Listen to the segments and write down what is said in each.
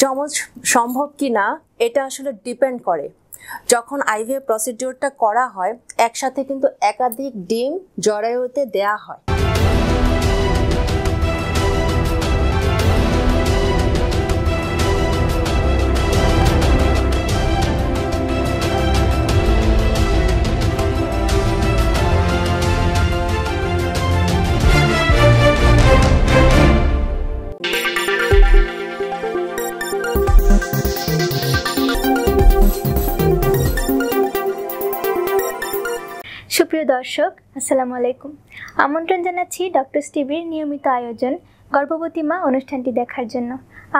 যমজ সম্ভব কিনা এটা আসলে ডিপেন্ড করে। যখন আইভিএফ প্রসিডিওরটা করা হয় একসাথে কিন্তু একাধিক ডিম জরায়ুতে দেয়া হয়। সুপ্রিয় দর্শক, আসসালামু আলাইকুম। আমন্ত্রণ জানাচ্ছি ডক্টরস টিভির নিয়মিত আয়োজন গর্ভবতী মা অনুষ্ঠানটি দেখার জন্য।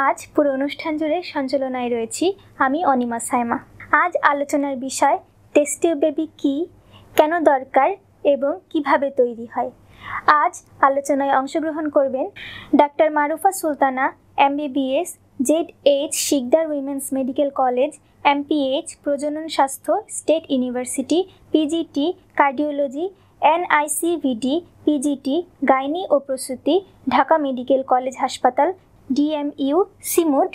আজ পুরো অনুষ্ঠান জুড়ে সঞ্চালনায় রয়েছি আমি অনিমা সাইমা। আজ আলোচনার বিষয় টেস্ট টিউব বেবি কী, কেন দরকার এবং কিভাবে তৈরি হয়। আজ আলোচনায় অংশগ্রহণ করবেন doctor Marufa Sultana, MBBS, ZH Sikdar women's medical college, MPH প্রজনন স্বাস্থ্য, state university, PGT cardiology, NICVD, PGT gynae ও প্রসূতি, ঢাকা মেডিকেল কলেজ হাসপাতাল, DMU সিমুড,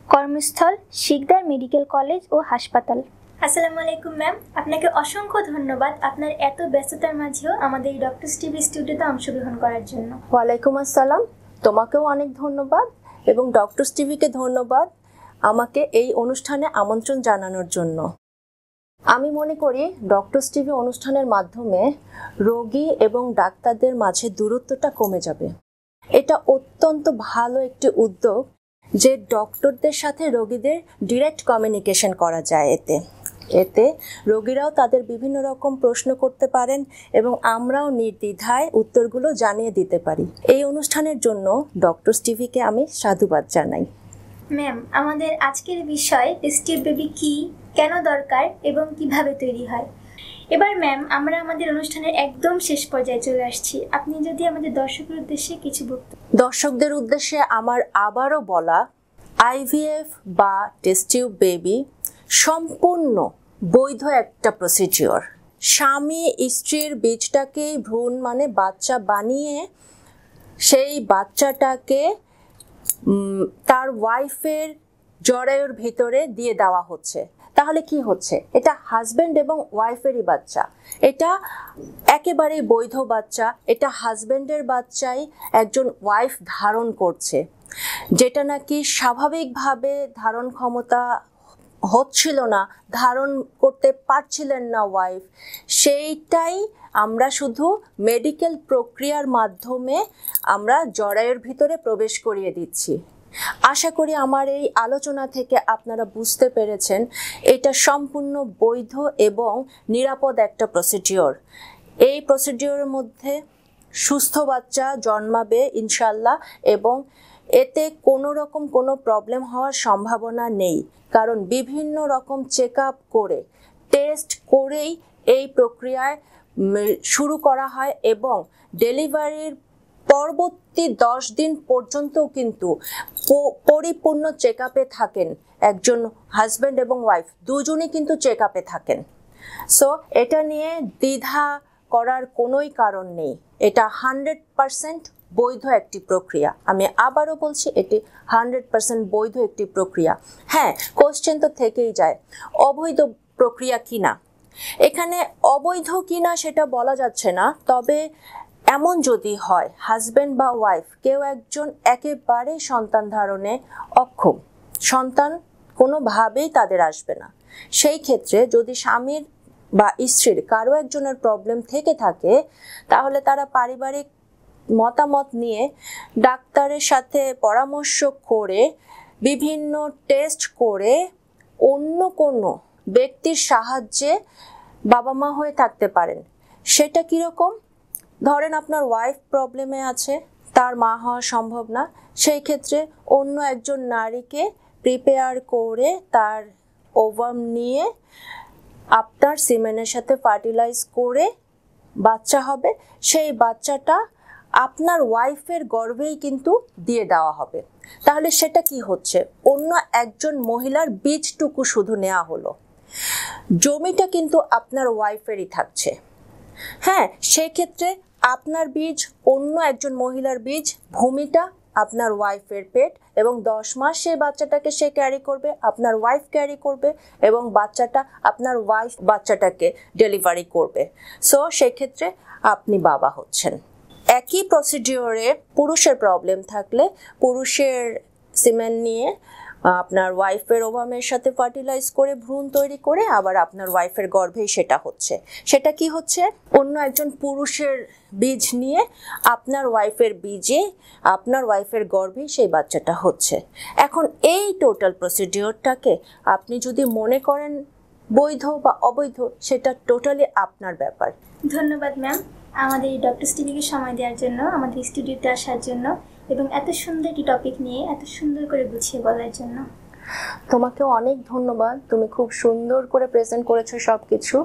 কর্মস্থল শিকদার মেডিকেল কলেজ ও হাসপাতাল। আসসালামু আলাইকুম ম্যাম, আপনাকে অসংখ্য ধন্যবাদ আপনার এত ব্যস্ততার মাঝেও আমাদের এই ডক্টরস টিভি স্টুডিওতে অংশগ্রহণ করার জন্য। ওয়ালাইকুম আসসালাম, তোমাকেও অনেক ধন্যবাদ এবং ডক্টরস টিভিকে ধন্যবাদ আমাকে এই অনুষ্ঠানে আমন্ত্রণ জানানোর জন্য। আমি মনে করি ডক্টরস টিভি অনুষ্ঠানের মাধ্যমে রোগী এবং ডাক্তারদের মাঝে দূরত্বটা কমে যাবে। এটা অত্যন্ত ভালো একটি উদ্যোগ যে ডক্টরদের সাথে রোগীদের ডিরেক্ট কমিউনিকেশন করা যায়। এতে রোগীরাও তাদের বিভিন্ন রকম প্রশ্ন করতে পারেন এবং আমরাও নির্দ্বিধায় উত্তরগুলো জানিয়ে দিতে পারি। এই অনুষ্ঠানের জন্য ডক্টরস টিভিকে আমি সাধুবাদ জানাই। ম্যাম, আমাদের আজকের বিষয় টেস্ট টিউব বেবি কী, কেন দরকার এবং কিভাবে তৈরি হয়। এবার ম্যাম, আমরা আমাদের অনুষ্ঠানের একদম শেষ পর্যায়ে চলে আসছি। আপনি যদি আমাদের দর্শকের উদ্দেশ্যে কিছু বলতেন। দর্শকদের উদ্দেশ্যে আমার আবারও বলা, আইভিএফ বা টেস্ট টিউব বেবি সম্পূর্ণ বৈধ একটা প্রসিডিওর। স্বামী স্ত্রীর বীজটাকেই ভ্রূণ মানে বাচ্চা বানিয়ে সেই বাচ্চাটাকে তার ওয়াইফের জরায়ুর ভিতরে দিয়ে দেওয়া হচ্ছে। তাহলে কি হচ্ছে? এটা হাজব্যান্ড এবং ওয়াইফেরই বাচ্চা। এটা একেবারেই বৈধ বাচ্চা। এটা হাজব্যান্ডের বাচ্চাই একজন ওয়াইফ ধারণ করছে, যেটা নাকি স্বাভাবিকভাবে ধারণ ক্ষমতা হচ্ছিল না, ধারণ করতে পারছিলেন না ওয়াইফ। সেইটাই আমরা শুধু মেডিকেল প্রক্রিয়ার মাধ্যমে আমরা জরায়ুর ভিতরে প্রবেশ করিয়ে দিচ্ছি। আশা করি আমার এই আলোচনা থেকে আপনারা বুঝতে পেরেছেন এটা সম্পূর্ণ বৈধ এবং নিরাপদ একটা প্রসিডিওর। এই প্রসিডিওরের মধ্যে সুস্থ বাচ্চা জন্মাবে ইনশাল্লাহ এবং এতে কোনো রকম কোনো প্রবলেম হওয়ার সম্ভাবনা নেই, কারণ বিভিন্ন রকম চেক আপ করে টেস্ট করেই এই প্রক্রিয়ায় শুরু করা হয় এবং ডেলিভারির পরবর্তী 10 দিন পর্যন্তও কিন্তু পরিপূর্ণ চেক আপে থাকেন। একজন হাজব্যান্ড এবং ওয়াইফ দুজনেই কিন্তু চেক আপে থাকেন। সো এটা নিয়ে দ্বিধা করার কোনোই কারণ নেই। এটা 100% বৈধ একটি প্রক্রিয়া। আমি আবারও বলছি, এটি 100% বৈধ একটি প্রক্রিয়া। হ্যাঁ, কোশ্চেন তো থেকেই যায়, অবৈধ প্রক্রিয়া কিনা। এখানে অবৈধ কিনা সেটা বলা যাচ্ছে না, তবে এমন যদি হয় হাজব্যান্ড বা ওয়াইফ কেউ একজন একেবারে সন্তান ধারণে অক্ষম, সন্তান কোনোভাবেই তাদের আসবে না, সেই ক্ষেত্রে যদি স্বামীর বা স্ত্রীর কারো একজনের প্রবলেম থেকে থাকে তাহলে তারা পারিবারিক মতামত নিয়ে ডাক্তারের সাথে পরামর্শ করে বিভিন্ন টেস্ট করে অন্য কোনো ব্যক্তির সাহায্যে বাবা মা হয়ে থাকতে পারেন। সেটা কীরকম? ধরেন আপনার ওয়াইফ প্রবলেমে আছে, তার মা হওয়া সম্ভব না, সেই ক্ষেত্রে অন্য একজন নারীকে প্রিপেয়ার করে তার ওভাম নিয়ে আপনার সিমেনের সাথে ফার্টিলাইজ করে বাচ্চা হবে। সেই বাচ্চাটা আপনার ওয়াইফের গর্ভেই কিন্তু দিয়ে দেওয়া হবে। তাহলে সেটা কি হচ্ছে? অন্য একজন মহিলার বীজটুকু শুধু নেওয়া হলো, জমিটা কিন্তু আপনার ওয়াইফেরই থাকছে। হ্যাঁ, সেক্ষেত্রে আপনার বীজ অন্য একজন মহিলার বীজ, ভূমিটা আপনার ওয়াইফের পেট, এবং 10 মাস সেই বাচ্চাটাকে সে ক্যারি করবে, আপনার ওয়াইফ ক্যারি করবে, এবং বাচ্চাটা আপনার ওয়াইফ বাচ্চাটাকে ডেলিভারি করবে। সো সেক্ষেত্রে আপনি বাবা হচ্ছেন। একই প্রসিডিওরে পুরুষের প্রবলেম থাকলে পুরুষের সিমেন নিয়ে আপনার ওয়াইফের ওভামের সাথে ফার্টিলাইজ করে ভ্রূণ তৈরি করে আবার আপনার ওয়াইফের গর্ভেই সেটা হচ্ছে। সেটা কি হচ্ছে? অন্য একজন পুরুষের বীজ নিয়ে আপনার ওয়াইফের বীজে আপনার ওয়াইফের গর্ভেই সেই বাচ্চাটা হচ্ছে। এখন এই টোটাল প্রসিডিওরটাকে আপনি যদি মনে করেন বৈধ বা অবৈধ, সেটা টোটালি আপনার ব্যাপার। ধন্যবাদ ম্যাম, আমাদের এই ডক্টরস টিভিকে সময় দেওয়ার জন্য, আমাদের স্টুডিওতে আসার জন্য এবং এত সুন্দর একটি টপিক নিয়ে এত সুন্দর করে গুছিয়ে বলার জন্য। তোমাকেও অনেক ধন্যবাদ, তুমি খুব সুন্দর করে প্রেজেন্ট করেছো সব কিছু।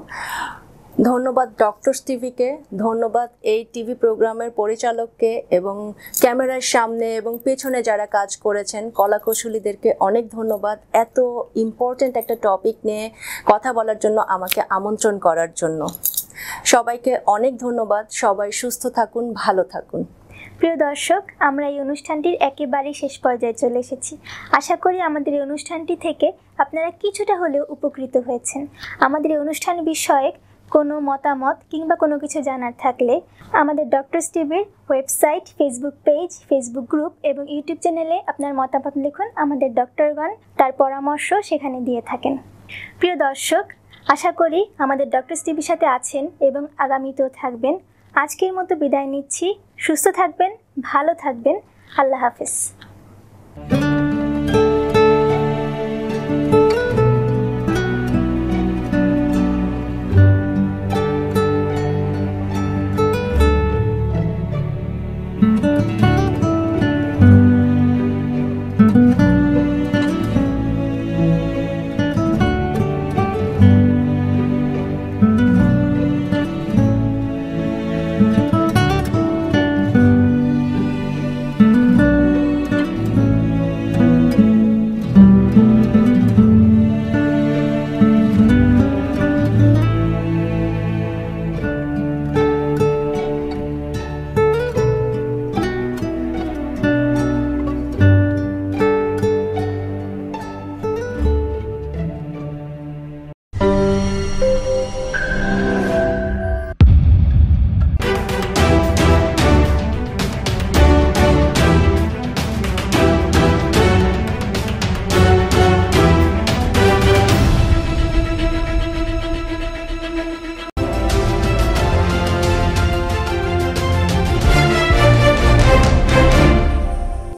ধন্যবাদ ডক্টরস টিভিকে, ধন্যবাদ এই টিভি প্রোগ্রামের পরিচালককে এবং ক্যামেরার সামনে এবং পেছনে যারা কাজ করেছেন কলাকৌশলীদেরকে অনেক ধন্যবাদ এত ইম্পর্ট্যান্ট একটা টপিক নিয়ে কথা বলার জন্য, আমাকে আমন্ত্রণ করার জন্য। সবাইকে অনেক ধন্যবাদ। সবাই সুস্থ থাকুন, ভালো থাকুন। প্রিয় দর্শক, আমরা এই অনুষ্ঠানটির একেবারেই শেষ পর্যায়ে চলে এসেছি। আশা করি আমাদের এই অনুষ্ঠানটি থেকে আপনারা কিছুটা হলেও উপকৃত হয়েছেন। আমাদের এই অনুষ্ঠান বিষয়ে কোনো মতামত কিংবা কোনো কিছু জানার থাকলে আমাদের ডক্টরস টিভির website, Facebook page, Facebook group এবং ইউটিউব চ্যানেলে আপনার মতামত লিখুন। আমাদের ডক্টরগণ তার পরামর্শ সেখানে দিয়ে থাকেন। প্রিয় দর্শক, আশা করি আমাদের ডক্টরস টিভির সাথে আছেন এবং আগামীতেও থাকবেন। আজকের মতো বিদায় নিচ্ছি। সুস্থ থাকবেন, ভালো থাকবেন। আল্লাহ হাফেজ।